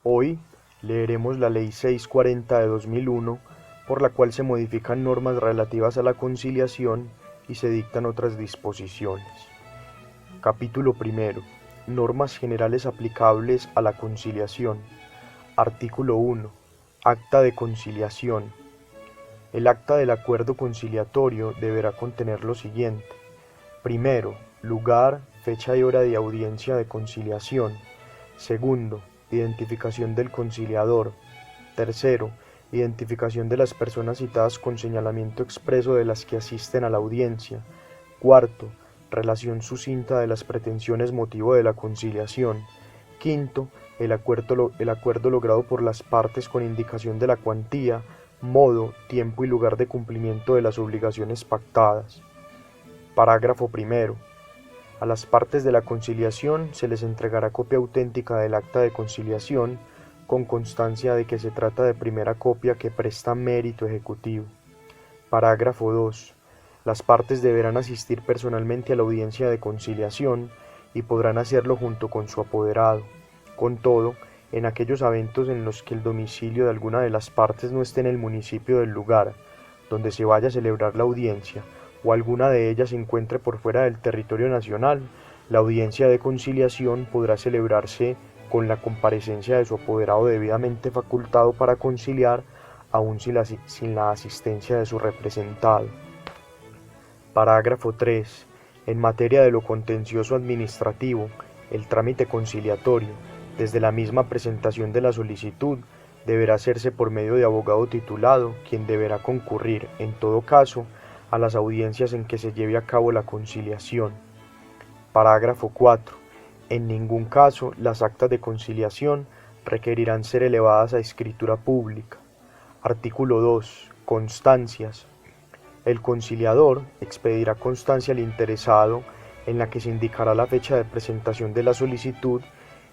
Hoy leeremos la Ley 640 de 2001, por la cual se modifican normas relativas a la conciliación y se dictan otras disposiciones. Capítulo primero. Normas generales aplicables a la conciliación. Artículo 1. Acta de conciliación. El acta del acuerdo conciliatorio deberá contener lo siguiente. Primero, lugar, fecha y hora de audiencia de conciliación. Segundo, identificación del conciliador. Tercero, identificación de las personas citadas con señalamiento expreso de las que asisten a la audiencia. Cuarto, relación sucinta de las pretensiones motivo de la conciliación. Quinto, el acuerdo logrado por las partes con indicación de la cuantía, modo, tiempo y lugar de cumplimiento de las obligaciones pactadas. Parágrafo primero. A las partes de la conciliación se les entregará copia auténtica del acta de conciliación, con constancia de que se trata de primera copia que presta mérito ejecutivo. Parágrafo 2. Las partes deberán asistir personalmente a la audiencia de conciliación y podrán hacerlo junto con su apoderado. Con todo, en aquellos eventos en los que el domicilio de alguna de las partes no esté en el municipio del lugar donde se vaya a celebrar la audiencia, o alguna de ellas se encuentre por fuera del territorio nacional, la audiencia de conciliación podrá celebrarse con la comparecencia de su apoderado debidamente facultado para conciliar, aun sin la asistencia de su representado. Parágrafo 3. En materia de lo contencioso administrativo, el trámite conciliatorio, desde la misma presentación de la solicitud, deberá hacerse por medio de abogado titulado, quien deberá concurrir, en todo caso, a las audiencias en que se lleve a cabo la conciliación. Parágrafo 4. En ningún caso las actas de conciliación requerirán ser elevadas a escritura pública. Artículo 2. Constancias. El conciliador expedirá constancia al interesado en la que se indicará la fecha de presentación de la solicitud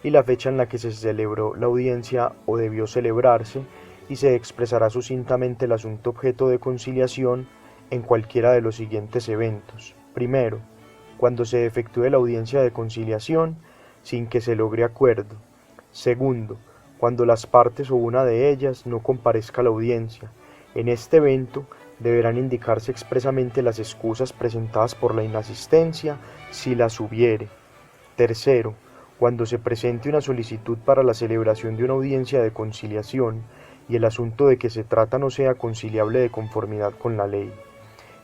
y la fecha en la que se celebró la audiencia o debió celebrarse, y se expresará sucintamente el asunto objeto de conciliación en cualquiera de los siguientes eventos. Primero, cuando se efectúe la audiencia de conciliación sin que se logre acuerdo. Segundo, cuando las partes o una de ellas no comparezca a la audiencia. En este evento deberán indicarse expresamente las excusas presentadas por la inasistencia, si las hubiere. Tercero, cuando se presente una solicitud para la celebración de una audiencia de conciliación y el asunto de que se trata no sea conciliable de conformidad con la ley.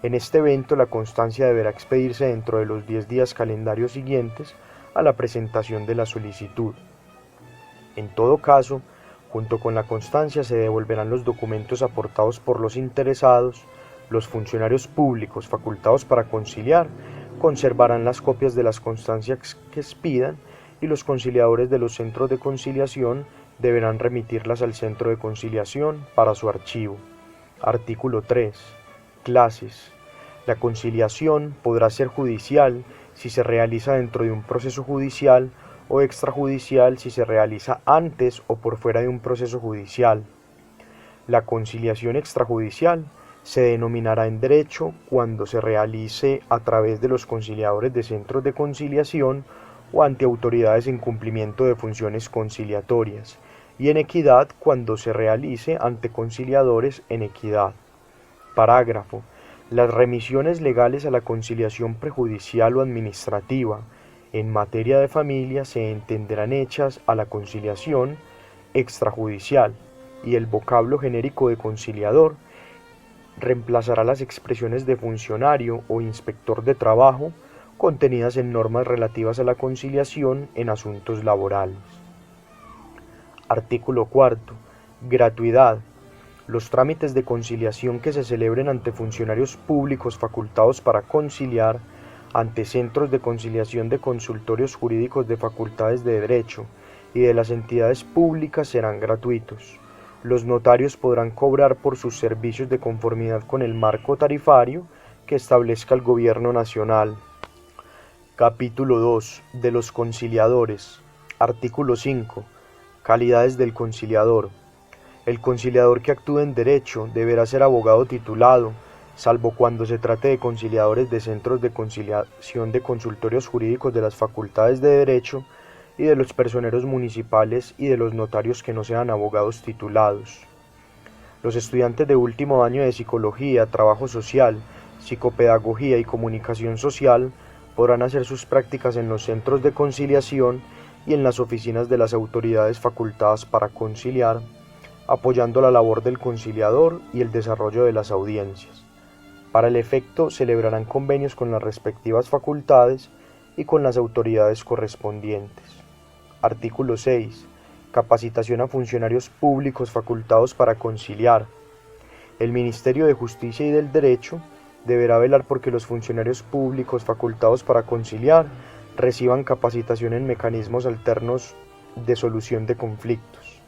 En este evento la constancia deberá expedirse dentro de los 10 días calendarios siguientes a la presentación de la solicitud. En todo caso, junto con la constancia se devolverán los documentos aportados por los interesados. Los funcionarios públicos facultados para conciliar conservarán las copias de las constancias que expidan, y los conciliadores de los centros de conciliación deberán remitirlas al centro de conciliación para su archivo. Artículo 3. Clases. La conciliación podrá ser judicial si se realiza dentro de un proceso judicial, o extrajudicial si se realiza antes o por fuera de un proceso judicial. La conciliación extrajudicial se denominará en derecho cuando se realice a través de los conciliadores de centros de conciliación o ante autoridades en cumplimiento de funciones conciliatorias, y en equidad cuando se realice ante conciliadores en equidad. Parágrafo. Las remisiones legales a la conciliación prejudicial o administrativa en materia de familia se entenderán hechas a la conciliación extrajudicial, y el vocablo genérico de conciliador reemplazará las expresiones de funcionario o inspector de trabajo contenidas en normas relativas a la conciliación en asuntos laborales. Artículo 4. Gratuidad. Los trámites de conciliación que se celebren ante funcionarios públicos facultados para conciliar, ante centros de conciliación de consultorios jurídicos de facultades de derecho y de las entidades públicas serán gratuitos. Los notarios podrán cobrar por sus servicios de conformidad con el marco tarifario que establezca el Gobierno Nacional. Capítulo 2. De los conciliadores. Artículo 5. Calidades del conciliador. El conciliador que actúe en derecho deberá ser abogado titulado, salvo cuando se trate de conciliadores de centros de conciliación de consultorios jurídicos de las facultades de derecho y de los personeros municipales y de los notarios que no sean abogados titulados. Los estudiantes de último año de Psicología, Trabajo Social, Psicopedagogía y Comunicación Social podrán hacer sus prácticas en los centros de conciliación y en las oficinas de las autoridades facultadas para conciliar, apoyando la labor del conciliador y el desarrollo de las audiencias. Para el efecto, celebrarán convenios con las respectivas facultades y con las autoridades correspondientes. Artículo 6. Capacitación a funcionarios públicos facultados para conciliar. El Ministerio de Justicia y del Derecho deberá velar porque los funcionarios públicos facultados para conciliar reciban capacitación en mecanismos alternos de solución de conflictos.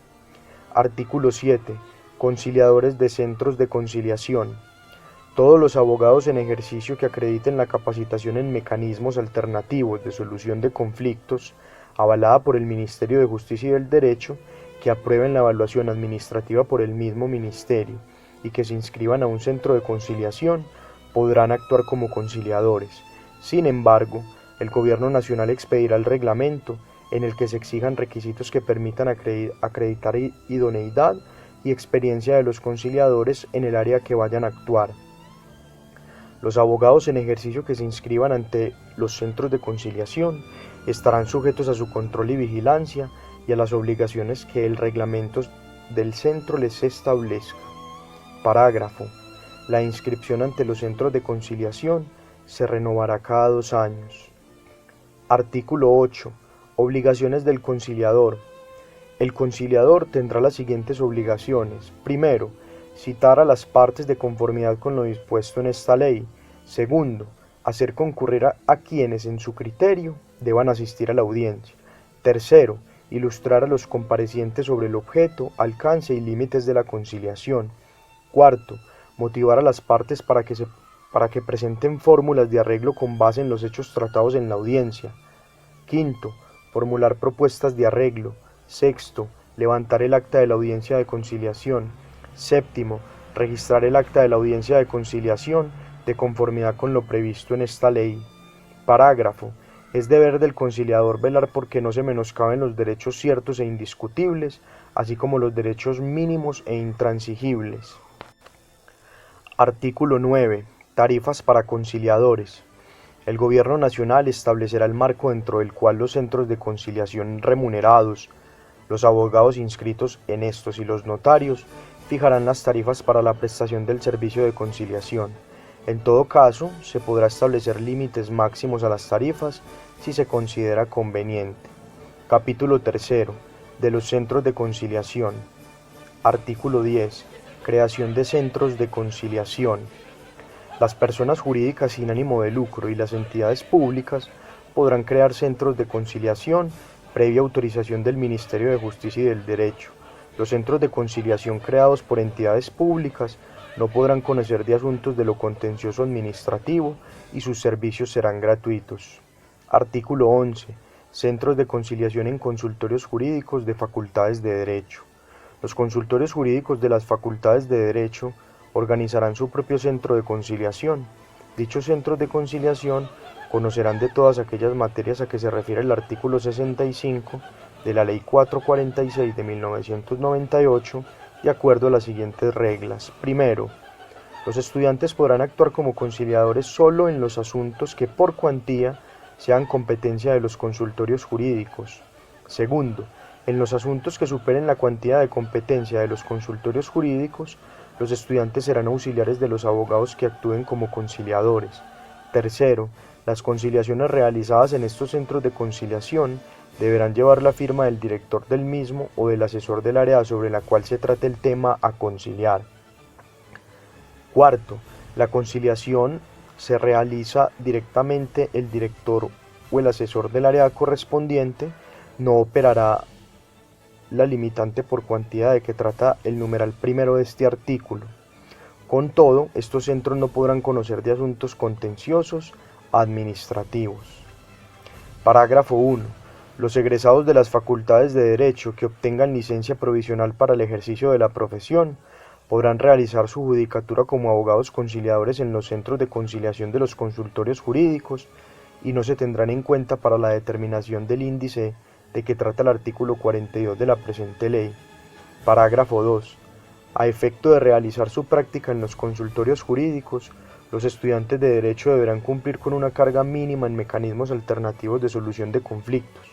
Artículo 7. Conciliadores de centros de conciliación. Todos los abogados en ejercicio que acrediten la capacitación en mecanismos alternativos de solución de conflictos avalada por el Ministerio de Justicia y del Derecho, que aprueben la evaluación administrativa por el mismo Ministerio y que se inscriban a un centro de conciliación, podrán actuar como conciliadores. Sin embargo, el Gobierno Nacional expedirá el reglamento en el que se exijan requisitos que permitan acreditar idoneidad y experiencia de los conciliadores en el área que vayan a actuar. Los abogados en ejercicio que se inscriban ante los centros de conciliación estarán sujetos a su control y vigilancia y a las obligaciones que el reglamento del centro les establezca. Parágrafo. La inscripción ante los centros de conciliación se renovará cada 2 años. Artículo 8. Obligaciones del conciliador. El conciliador tendrá las siguientes obligaciones. Primero, citar a las partes de conformidad con lo dispuesto en esta ley. Segundo, hacer concurrir a quienes en su criterio deban asistir a la audiencia. Tercero, ilustrar a los comparecientes sobre el objeto, alcance y límites de la conciliación. Cuarto, motivar a las partes para que presenten fórmulas de arreglo con base en los hechos tratados en la audiencia. Quinto, formular propuestas de arreglo. Sexto, levantar el acta de la audiencia de conciliación. Séptimo, registrar el acta de la audiencia de conciliación de conformidad con lo previsto en esta ley. Parágrafo. Es deber del conciliador velar porque no se menoscaben los derechos ciertos e indiscutibles, así como los derechos mínimos e intransigibles. Artículo 9. Tarifas para conciliadores. El Gobierno Nacional establecerá el marco dentro del cual los centros de conciliación remunerados, los abogados inscritos en estos y los notarios fijarán las tarifas para la prestación del servicio de conciliación. En todo caso, se podrá establecer límites máximos a las tarifas si se considera conveniente. Capítulo 3. De los centros de conciliación. Artículo 10. Creación de centros de conciliación. Las personas jurídicas sin ánimo de lucro y las entidades públicas podrán crear centros de conciliación previa autorización del Ministerio de Justicia y del Derecho. Los centros de conciliación creados por entidades públicas no podrán conocer de asuntos de lo contencioso administrativo y sus servicios serán gratuitos. Artículo 11. Centros de conciliación en consultorios jurídicos de facultades de derecho. Los consultorios jurídicos de las facultades de derecho organizarán su propio centro de conciliación. Dichos centros de conciliación conocerán de todas aquellas materias a que se refiere el artículo 65 de la Ley 446 de 1998, de acuerdo a las siguientes reglas. Primero, los estudiantes podrán actuar como conciliadores solo en los asuntos que por cuantía sean competencia de los consultorios jurídicos. Segundo, en los asuntos que superen la cuantía de competencia de los consultorios jurídicos, los estudiantes serán auxiliares de los abogados que actúen como conciliadores. Tercero, las conciliaciones realizadas en estos centros de conciliación deberán llevar la firma del director del mismo o del asesor del área sobre la cual se trate el tema a conciliar. Cuarto, la conciliación se realiza directamente el director o el asesor del área correspondiente, no operará la limitante por cuantía de que trata el numeral primero de este artículo. Con todo, estos centros no podrán conocer de asuntos contenciosos administrativos. Parágrafo 1. Los egresados de las facultades de Derecho que obtengan licencia provisional para el ejercicio de la profesión podrán realizar su judicatura como abogados conciliadores en los centros de conciliación de los consultorios jurídicos y no se tendrán en cuenta para la determinación del índice de que trata el artículo 42 de la presente ley. Parágrafo 2. A efecto de realizar su práctica en los consultorios jurídicos, los estudiantes de Derecho deberán cumplir con una carga mínima en mecanismos alternativos de solución de conflictos.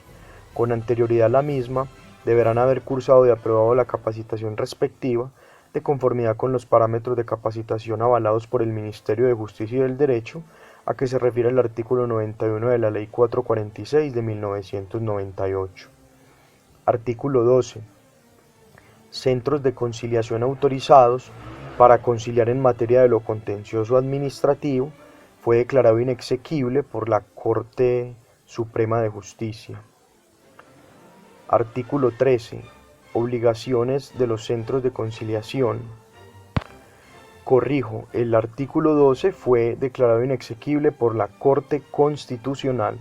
Con anterioridad a la misma, deberán haber cursado y aprobado la capacitación respectiva, de conformidad con los parámetros de capacitación avalados por el Ministerio de Justicia y del Derecho, a que se refiere el artículo 91 de la Ley 446 de 1998. Artículo 12. Centros de conciliación autorizados para conciliar en materia de lo contencioso administrativo fue declarado inexequible por la Corte Suprema de Justicia. Artículo 13. Obligaciones de los centros de conciliación. Corrijo, el artículo 12 fue declarado inexequible por la Corte Constitucional.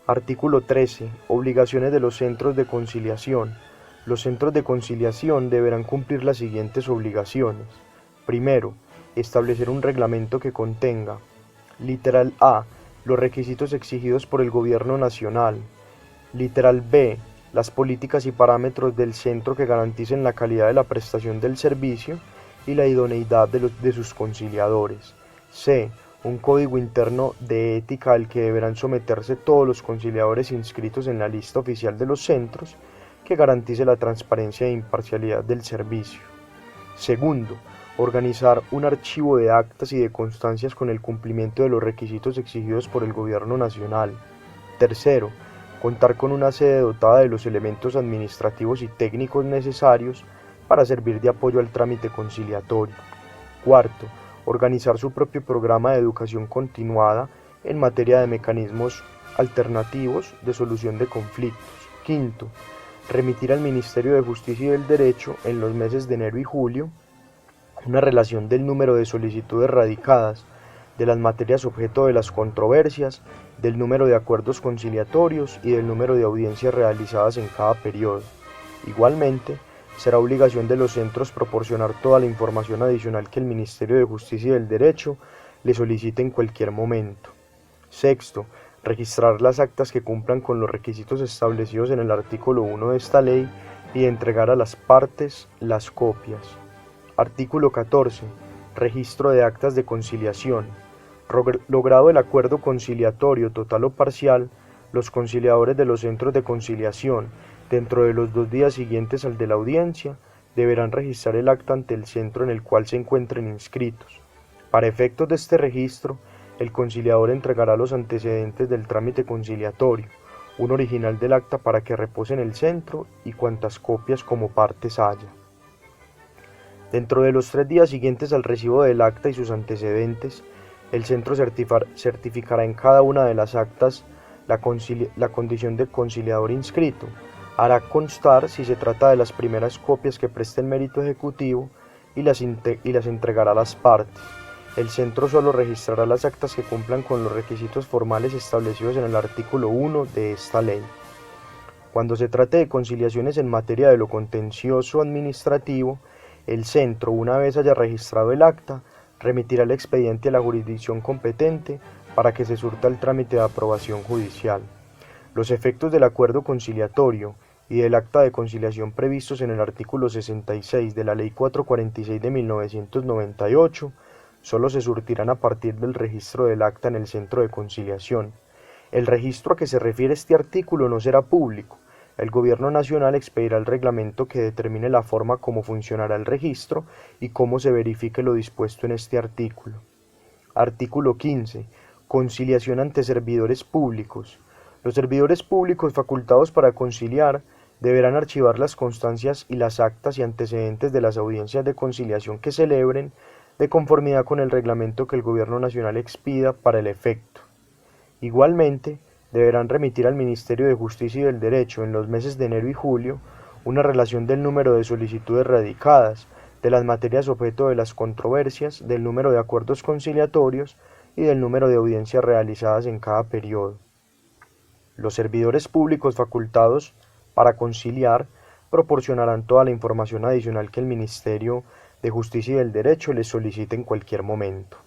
Artículo 13. Obligaciones de los centros de conciliación. Los centros de conciliación deberán cumplir las siguientes obligaciones. Primero, establecer un reglamento que contenga: literal A, los requisitos exigidos por el Gobierno Nacional. Literal B, las políticas y parámetros del centro que garanticen la calidad de la prestación del servicio y la idoneidad de sus conciliadores. C, un código interno de ética al que deberán someterse todos los conciliadores inscritos en la lista oficial de los centros, que garantice la transparencia e imparcialidad del servicio. Segundo, organizar un archivo de actas y de constancias con el cumplimiento de los requisitos exigidos por el Gobierno Nacional. Tercero, contar con una sede dotada de los elementos administrativos y técnicos necesarios para servir de apoyo al trámite conciliatorio. Cuarto, organizar su propio programa de educación continuada en materia de mecanismos alternativos de solución de conflictos. Quinto, remitir al Ministerio de Justicia y del Derecho en los meses de enero y julio una relación del número de solicitudes radicadas, de las materias objeto de las controversias, del número de acuerdos conciliatorios y del número de audiencias realizadas en cada periodo. Igualmente, será obligación de los centros proporcionar toda la información adicional que el Ministerio de Justicia y del Derecho le solicite en cualquier momento. Sexto, registrar las actas que cumplan con los requisitos establecidos en el artículo 1 de esta ley y entregar a las partes las copias. Artículo 14. Registro de actas de conciliación. Logrado el acuerdo conciliatorio total o parcial, los conciliadores de los centros de conciliación, dentro de los 2 días siguientes al de la audiencia, deberán registrar el acta ante el centro en el cual se encuentren inscritos. Para efectos de este registro, el conciliador entregará los antecedentes del trámite conciliatorio, un original del acta para que repose en el centro y cuantas copias como partes haya. Dentro de los 3 días siguientes al recibo del acta y sus antecedentes, el centro certificará en cada una de las actas la condición de conciliador inscrito. Hará constar si se trata de las primeras copias que presten mérito ejecutivo y las entregará a las partes. El centro solo registrará las actas que cumplan con los requisitos formales establecidos en el artículo 1 de esta ley. Cuando se trate de conciliaciones en materia de lo contencioso administrativo, el centro, una vez haya registrado el acta, remitirá el expediente a la jurisdicción competente para que se surta el trámite de aprobación judicial. Los efectos del acuerdo conciliatorio y del acta de conciliación previstos en el artículo 66 de la Ley 446 de 1998 solo se surtirán a partir del registro del acta en el centro de conciliación. El registro a que se refiere este artículo no será público. El Gobierno Nacional expedirá el reglamento que determine la forma como funcionará el registro y cómo se verifique lo dispuesto en este artículo. Artículo 15. Conciliación ante servidores públicos. Los servidores públicos facultados para conciliar deberán archivar las constancias y las actas y antecedentes de las audiencias de conciliación que celebren, de conformidad con el reglamento que el Gobierno Nacional expida para el efecto. Igualmente, deberán remitir al Ministerio de Justicia y del Derecho en los meses de enero y julio una relación del número de solicitudes radicadas, de las materias objeto de las controversias, del número de acuerdos conciliatorios y del número de audiencias realizadas en cada periodo. Los servidores públicos facultados para conciliar proporcionarán toda la información adicional que el Ministerio de Justicia y del Derecho les solicite en cualquier momento.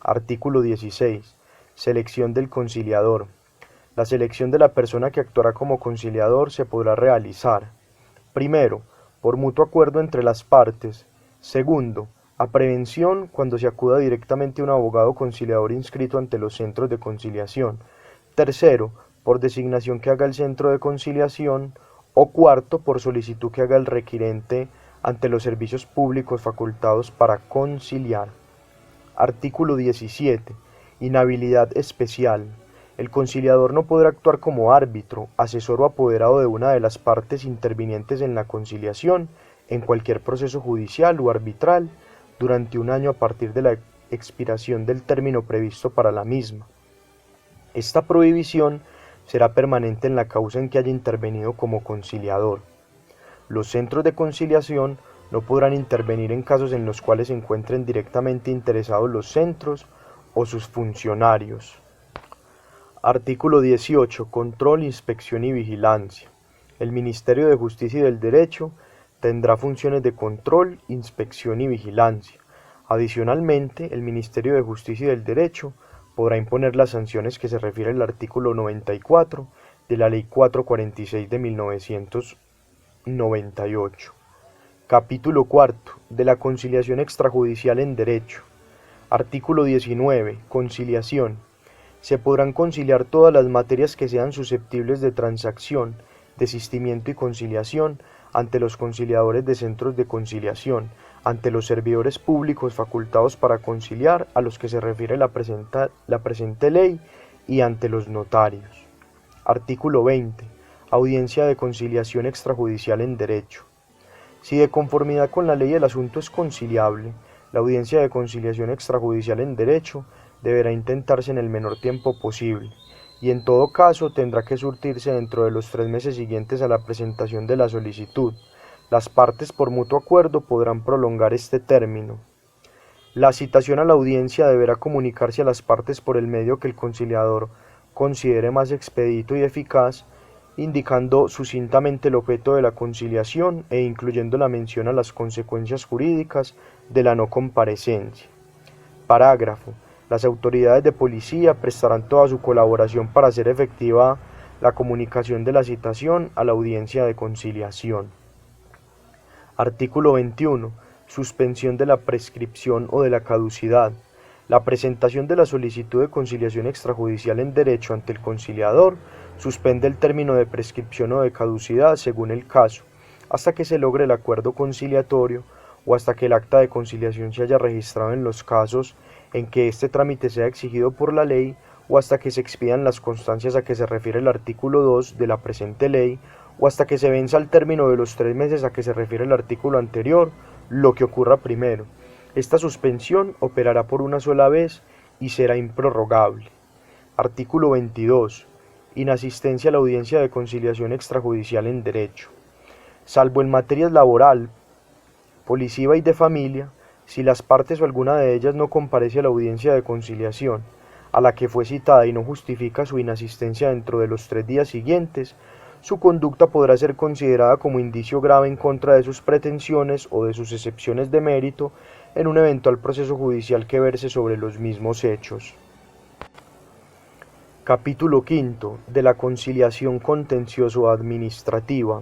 Artículo 16. Selección del conciliador. La selección de la persona que actuará como conciliador se podrá realizar: primero, por mutuo acuerdo entre las partes; segundo, a prevención, cuando se acuda directamente a un abogado conciliador inscrito ante los centros de conciliación; tercero, por designación que haga el centro de conciliación; o cuarto, por solicitud que haga el requirente ante los servicios públicos facultados para conciliar. Artículo 17. Inhabilidad especial. El conciliador no podrá actuar como árbitro, asesor o apoderado de una de las partes intervinientes en la conciliación en cualquier proceso judicial o arbitral durante un año a partir de la expiración del término previsto para la misma. Esta prohibición será permanente en la causa en que haya intervenido como conciliador. Los centros de conciliación no podrán intervenir en casos en los cuales se encuentren directamente interesados los centros o sus funcionarios. Artículo 18. Control, inspección y vigilancia. El Ministerio de Justicia y del Derecho tendrá funciones de control, inspección y vigilancia. Adicionalmente, el Ministerio de Justicia y del Derecho podrá imponer las sanciones que se refiere al artículo 94 de la Ley 446 de 1998. Capítulo 4. De la conciliación extrajudicial en derecho. Artículo 19. Conciliación. Se podrán conciliar todas las materias que sean susceptibles de transacción, desistimiento y conciliación ante los conciliadores de centros de conciliación, ante los servidores públicos facultados para conciliar a los que se refiere la presente ley y ante los notarios. Artículo 20. Audiencia de conciliación extrajudicial en derecho. Si de conformidad con la ley el asunto es conciliable, la audiencia de conciliación extrajudicial en derecho deberá intentarse en el menor tiempo posible, y en todo caso tendrá que surtirse dentro de los 3 meses siguientes a la presentación de la solicitud. Las partes por mutuo acuerdo podrán prolongar este término. La citación a la audiencia deberá comunicarse a las partes por el medio que el conciliador considere más expedito y eficaz, indicando sucintamente el objeto de la conciliación e incluyendo la mención a las consecuencias jurídicas de la no comparecencia. Parágrafo. Las autoridades de policía prestarán toda su colaboración para hacer efectiva la comunicación de la citación a la audiencia de conciliación. Artículo 21. Suspensión de la prescripción o de la caducidad. La presentación de la solicitud de conciliación extrajudicial en derecho ante el conciliador suspende el término de prescripción o de caducidad según el caso, hasta que se logre el acuerdo conciliatorio o hasta que el acta de conciliación se haya registrado en los casos en que este trámite sea exigido por la ley o hasta que se expidan las constancias a que se refiere el artículo 2 de la presente ley o hasta que se venza el término de los 3 meses a que se refiere el artículo anterior, lo que ocurra primero. Esta suspensión operará por una sola vez y será improrrogable. Artículo 22. Inasistencia a la audiencia de conciliación extrajudicial en derecho. Salvo en materias laboral, policiva y de familia, si las partes o alguna de ellas no comparece a la audiencia de conciliación, a la que fue citada y no justifica su inasistencia dentro de los 3 días siguientes, su conducta podrá ser considerada como indicio grave en contra de sus pretensiones o de sus excepciones de mérito en un eventual proceso judicial que verse sobre los mismos hechos. Capítulo 5. De la conciliación contencioso-administrativa.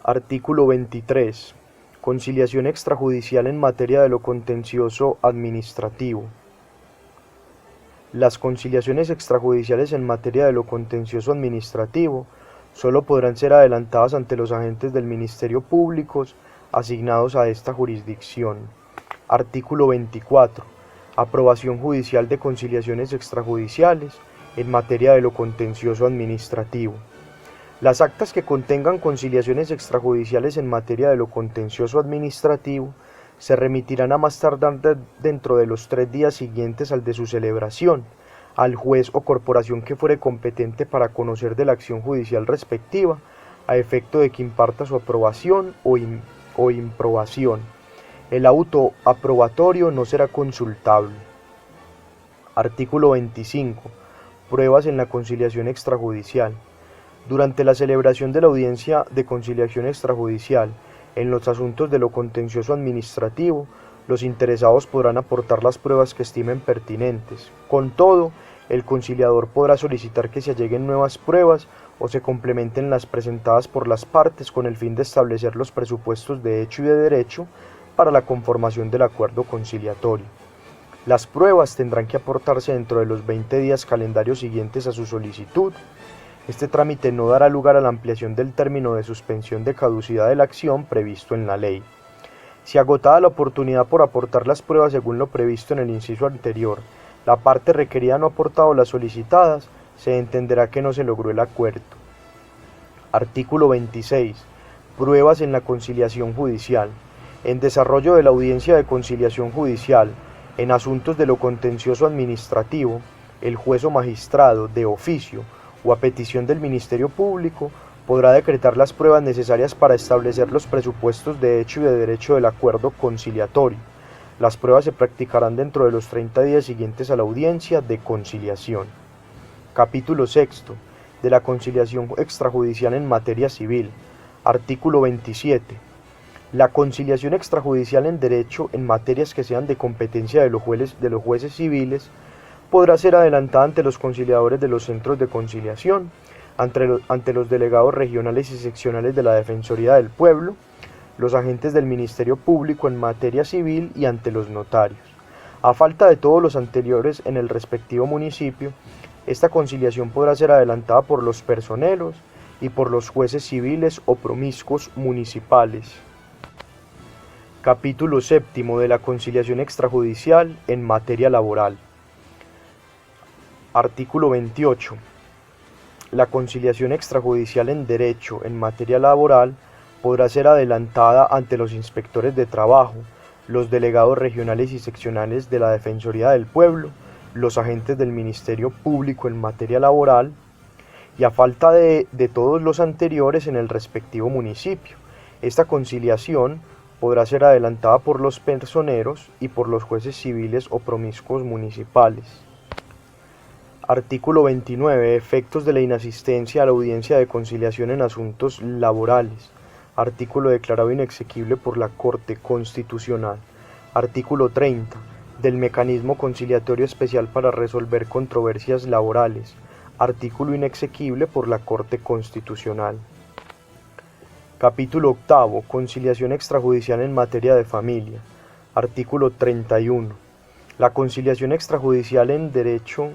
Artículo 23. Conciliación extrajudicial en materia de lo contencioso administrativo. Las conciliaciones extrajudiciales en materia de lo contencioso administrativo solo podrán ser adelantadas ante los agentes del Ministerio Público asignados a esta jurisdicción. Artículo 24. Aprobación judicial de conciliaciones extrajudiciales en materia de lo contencioso administrativo. Las actas que contengan conciliaciones extrajudiciales en materia de lo contencioso administrativo se remitirán a más tardar dentro de los 3 días siguientes al de su celebración, al juez o corporación que fuere competente para conocer de la acción judicial respectiva, a efecto de que imparta su aprobación o improbación. El auto aprobatorio no será consultable. Artículo 25. Pruebas en la conciliación extrajudicial. Durante la celebración de la audiencia de conciliación extrajudicial, en los asuntos de lo contencioso administrativo, los interesados podrán aportar las pruebas que estimen pertinentes. Con todo, El conciliador podrá solicitar que se alleguen nuevas pruebas o se complementen las presentadas por las partes con el fin de establecer los presupuestos de hecho y de derecho para la conformación del acuerdo conciliatorio. Las pruebas tendrán que aportarse dentro de los 20 días calendarios siguientes a su solicitud. Este trámite no dará lugar a la ampliación del término de suspensión de caducidad de la acción previsto en la ley. Si agotada la oportunidad por aportar las pruebas según lo previsto en el inciso anterior, la parte requerida no ha aportado las solicitadas, se entenderá que no se logró el acuerdo. Artículo 26. Pruebas en la conciliación judicial. En desarrollo de la audiencia de conciliación judicial, en asuntos de lo contencioso administrativo, el juez o magistrado, de oficio o a petición del Ministerio Público, podrá decretar las pruebas necesarias para establecer los presupuestos de hecho y de derecho del acuerdo conciliatorio. Las pruebas se practicarán dentro de los 30 días siguientes a la audiencia de conciliación. Capítulo 6. De la conciliación extrajudicial en materia civil. Artículo 27. La conciliación extrajudicial en derecho en materias que sean de competencia de los jueces civiles podrá ser adelantada ante los conciliadores de los centros de conciliación, ante los delegados regionales y seccionales de la Defensoría del Pueblo, los agentes del Ministerio Público en materia civil y ante los notarios. A falta de todos los anteriores en el respectivo municipio, esta conciliación podrá ser adelantada por los personeros y por los jueces civiles o promiscuos municipales. Capítulo 7 de la conciliación extrajudicial en materia laboral. Artículo 28. La conciliación extrajudicial en derecho en materia laboral podrá ser adelantada ante los inspectores de trabajo, los delegados regionales y seccionales de la Defensoría del Pueblo, los agentes del Ministerio Público en materia laboral, y a falta de todos los anteriores en el respectivo municipio. Esta conciliación podrá ser adelantada por los personeros y por los jueces civiles o promiscuos municipales. Artículo 29. Efectos de la inasistencia a la audiencia de conciliación en asuntos laborales. Artículo declarado inexequible por la Corte Constitucional. Artículo 30. Del mecanismo conciliatorio especial para resolver controversias laborales. Artículo inexequible por la Corte Constitucional. Capítulo 8. Conciliación extrajudicial en materia de familia. Artículo 31. La conciliación extrajudicial en derecho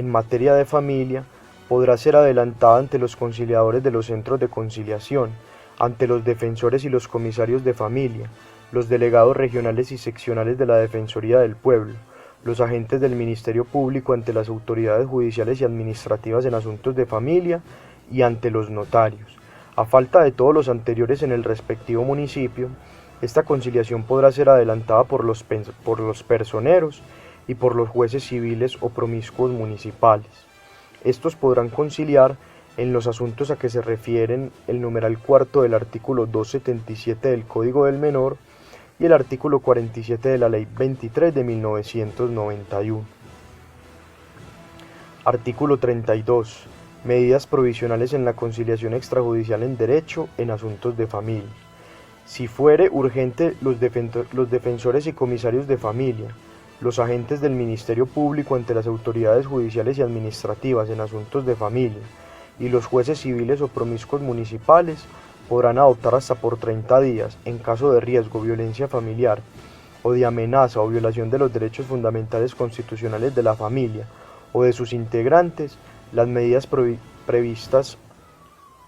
en materia de familia podrá ser adelantada ante los conciliadores de los centros de conciliación, ante los defensores y los comisarios de familia, los delegados regionales y seccionales de la Defensoría del Pueblo, los agentes del Ministerio Público ante las autoridades judiciales y administrativas en asuntos de familia y ante los notarios. A falta de todos los anteriores en el respectivo municipio, esta conciliación podrá ser adelantada por los personeros y por los jueces civiles o promiscuos municipales. Estos podrán conciliar en los asuntos a que se refieren el numeral cuarto del artículo 277 del Código del Menor y el artículo 47 de la Ley 23 de 1991. Artículo 32. Medidas provisionales en la conciliación extrajudicial en derecho en asuntos de familia. Si fuere urgente, los defensores y comisarios de familia, los agentes del Ministerio Público ante las autoridades judiciales y administrativas en asuntos de familia y los jueces civiles o promiscuos municipales podrán adoptar hasta por 30 días, en caso de riesgo, violencia familiar o de amenaza o violación de los derechos fundamentales constitucionales de la familia o de sus integrantes, las medidas previstas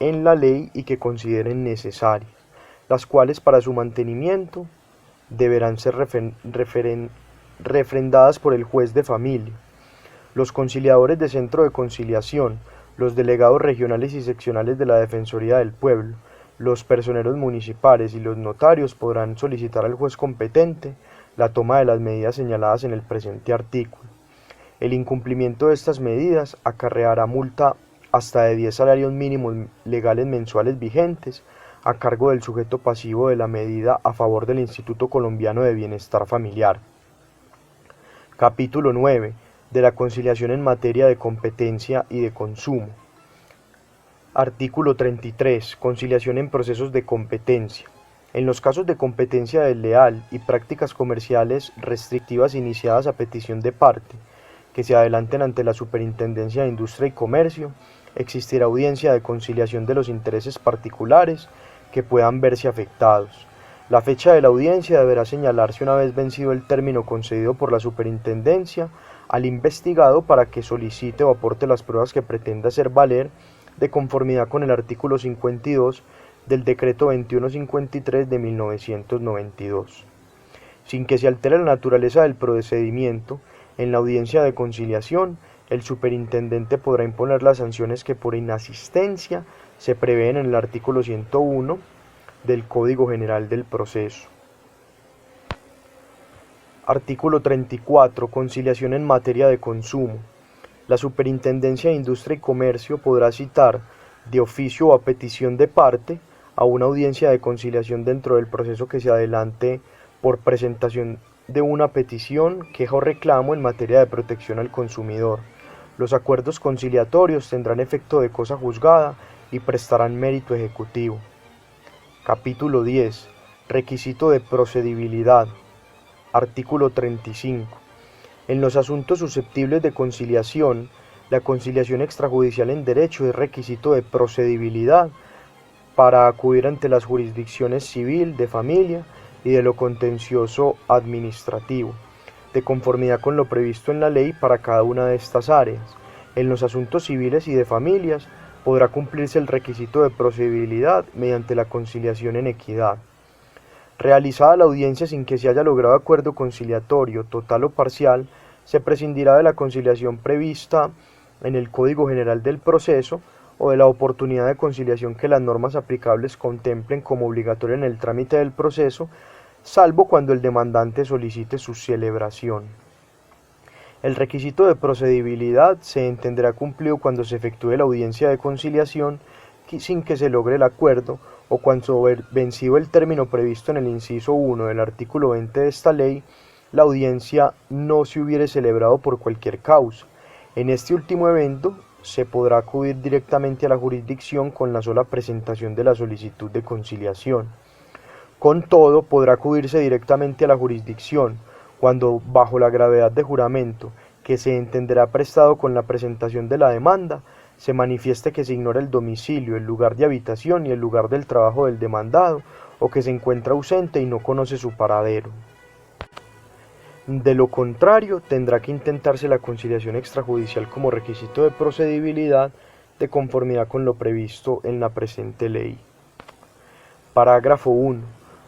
en la ley y que consideren necesarias, las cuales para su mantenimiento deberán ser refrendadas por el juez de familia. Los conciliadores de centro de conciliación, los delegados regionales y seccionales de la Defensoría del Pueblo, los personeros municipales y los notarios podrán solicitar al juez competente la toma de las medidas señaladas en el presente artículo. El incumplimiento de estas medidas acarreará multa hasta de 10 salarios mínimos legales mensuales vigentes a cargo del sujeto pasivo de la medida a favor del Instituto Colombiano de Bienestar Familiar. Capítulo 9. De la conciliación en materia de competencia y de consumo. Artículo 33. Conciliación en procesos de competencia. En los casos de competencia desleal y prácticas comerciales restrictivas iniciadas a petición de parte, que se adelanten ante la Superintendencia de Industria y Comercio, existirá audiencia de conciliación de los intereses particulares que puedan verse afectados. La fecha de la audiencia deberá señalarse una vez vencido el término concedido por la Superintendencia al investigado para que solicite o aporte las pruebas que pretenda hacer valer de conformidad con el artículo 52 del Decreto 2153 de 1992. Sin que se altere la naturaleza del procedimiento, en la audiencia de conciliación, el superintendente podrá imponer las sanciones que por inasistencia se prevén en el artículo 101 del Código General del Proceso. Artículo 34. Conciliación en materia de consumo. La Superintendencia de Industria y Comercio podrá citar, de oficio o a petición de parte, a una audiencia de conciliación dentro del proceso que se adelante por presentación de una petición, queja o reclamo en materia de protección al consumidor. Los acuerdos conciliatorios tendrán efecto de cosa juzgada y prestarán mérito ejecutivo. Capítulo 10. Requisito de procedibilidad. Artículo 35. En los asuntos susceptibles de conciliación, la conciliación extrajudicial en derecho es requisito de procedibilidad para acudir ante las jurisdicciones civil, de familia y de lo contencioso administrativo, de conformidad con lo previsto en la ley para cada una de estas áreas. En los asuntos civiles y de familias podrá cumplirse el requisito de procedibilidad mediante la conciliación en equidad. Realizada la audiencia sin que se haya logrado acuerdo conciliatorio, total o parcial, se prescindirá de la conciliación prevista en el Código General del Proceso o de la oportunidad de conciliación que las normas aplicables contemplen como obligatoria en el trámite del proceso, salvo cuando el demandante solicite su celebración. El requisito de procedibilidad se entenderá cumplido cuando se efectúe la audiencia de conciliación sin que se logre el acuerdo o cuando vencido el término previsto en el inciso 1 del artículo 20 de esta ley, la audiencia no se hubiere celebrado por cualquier causa. En este último evento se podrá acudir directamente a la jurisdicción con la sola presentación de la solicitud de conciliación. Con todo, podrá acudirse directamente a la jurisdicción cuando, bajo la gravedad de juramento que se entenderá prestado con la presentación de la demanda, se manifieste que se ignora el domicilio, el lugar de habitación y el lugar del trabajo del demandado, o que se encuentra ausente y no conoce su paradero. De lo contrario, tendrá que intentarse la conciliación extrajudicial como requisito de procedibilidad de conformidad con lo previsto en la presente ley. Parágrafo 1.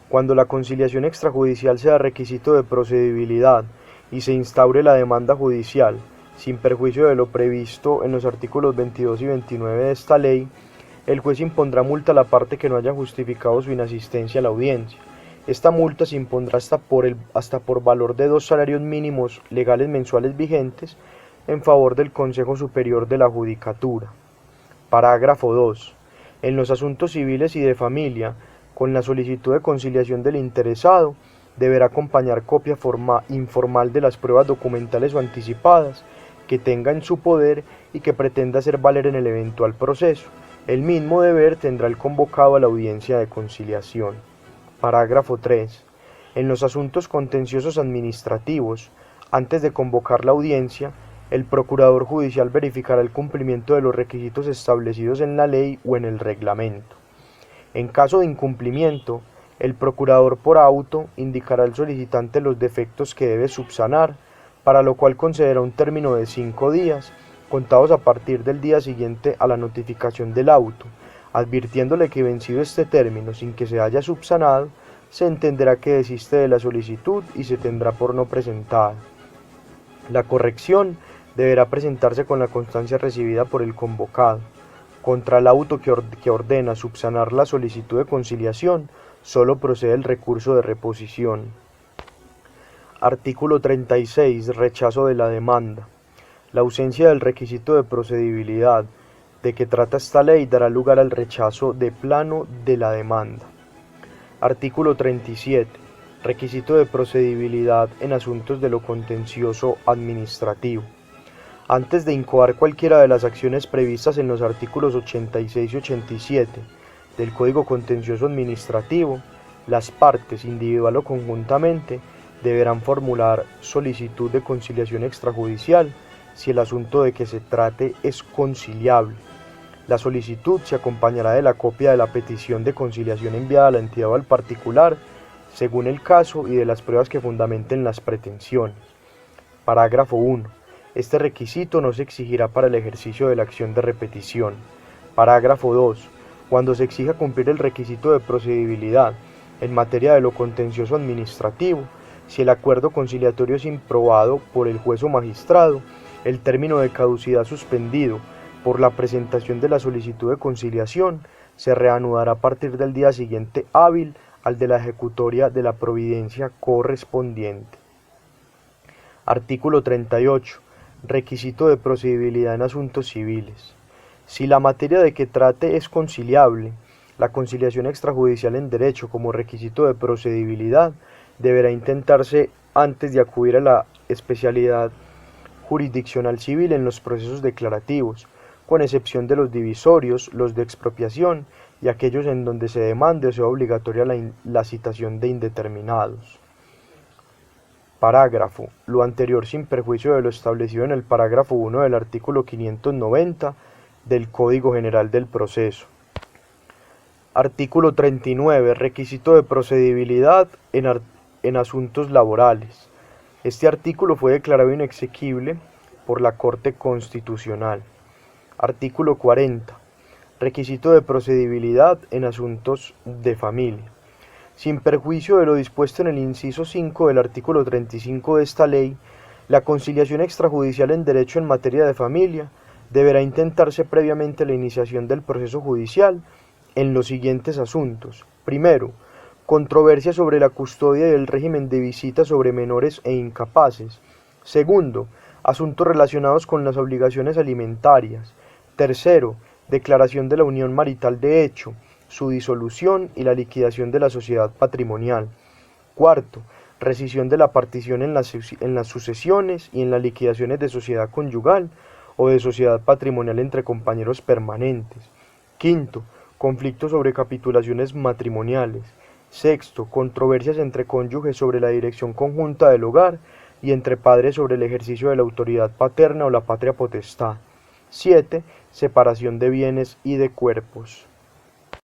Cuando la conciliación extrajudicial sea requisito de procedibilidad y se instaure la demanda judicial, sin perjuicio de lo previsto en los artículos 22 y 29 de esta ley, el juez impondrá multa a la parte que no haya justificado su inasistencia a la audiencia. Esta multa se impondrá hasta por valor de 2 salarios mínimos legales mensuales vigentes en favor del Consejo Superior de la Judicatura. Parágrafo 2. En los asuntos civiles y de familia, con la solicitud de conciliación del interesado, deberá acompañar copia informal de las pruebas documentales o anticipadas que tenga en su poder y que pretenda hacer valer en el eventual proceso. El mismo deber tendrá el convocado a la audiencia de conciliación. Parágrafo 3. En los asuntos contenciosos administrativos, antes de convocar la audiencia, el procurador judicial verificará el cumplimiento de los requisitos establecidos en la ley o en el reglamento. En caso de incumplimiento, el procurador por auto indicará al solicitante los defectos que debe subsanar, para lo cual concederá un término de 5 días, contados a partir del día siguiente a la notificación del auto, advirtiéndole que vencido este término sin que se haya subsanado, se entenderá que desiste de la solicitud y se tendrá por no presentada. La corrección deberá presentarse con la constancia recibida por el convocado. Contra el auto que ordena subsanar la solicitud de conciliación, solo procede el recurso de reposición. Artículo 36. Rechazo de la demanda. La ausencia del requisito de procedibilidad de que trata esta ley dará lugar al rechazo de plano de la demanda. Artículo 37. Requisito de procedibilidad en asuntos de lo contencioso administrativo. Antes de incoar cualquiera de las acciones previstas en los artículos 86 y 87 del Código Contencioso Administrativo, las partes, individual o conjuntamente, deberán formular solicitud de conciliación extrajudicial si el asunto de que se trate es conciliable. La solicitud se acompañará de la copia de la petición de conciliación enviada a la entidad o al particular, según el caso, y de las pruebas que fundamenten las pretensiones. Parágrafo 1. Este requisito no se exigirá para el ejercicio de la acción de repetición. Parágrafo 2. Cuando se exija cumplir el requisito de procedibilidad en materia de lo contencioso administrativo, si el acuerdo conciliatorio es improbado por el juez o magistrado, el término de caducidad suspendido por la presentación de la solicitud de conciliación se reanudará a partir del día siguiente hábil al de la ejecutoria de la providencia correspondiente. Artículo 38. Requisito de procedibilidad en asuntos civiles. Si la materia de que trate es conciliable, la conciliación extrajudicial en derecho como requisito de procedibilidad deberá intentarse antes de acudir a la especialidad jurisdiccional civil en los procesos declarativos, con excepción de los divisorios, los de expropiación y aquellos en donde se demande o sea obligatoria la citación de indeterminados. Parágrafo. Lo anterior sin perjuicio de lo establecido en el parágrafo 1 del artículo 590 del Código General del Proceso. Artículo 39. Requisito de procedibilidad en asuntos laborales. Este artículo fue declarado inexequible por la Corte Constitucional. Artículo 40. Requisito de procedibilidad en asuntos de familia. Sin perjuicio de lo dispuesto en el inciso 5 del artículo 35 de esta ley, la conciliación extrajudicial en derecho en materia de familia deberá intentarse previamente a la iniciación del proceso judicial en los siguientes asuntos. Primero, controversia sobre la custodia y el régimen de visita sobre menores e incapaces. Segundo, asuntos relacionados con las obligaciones alimentarias. Tercero, declaración de la unión marital de hecho, su disolución y la liquidación de la sociedad patrimonial. Cuarto, rescisión de la partición en las sucesiones y en las liquidaciones de sociedad conyugal o de sociedad patrimonial entre compañeros permanentes. Quinto, conflictos sobre capitulaciones matrimoniales. Sexto, controversias entre cónyuges sobre la dirección conjunta del hogar y entre padres sobre el ejercicio de la autoridad paterna o la patria potestad. 7. Separación de bienes y de cuerpos.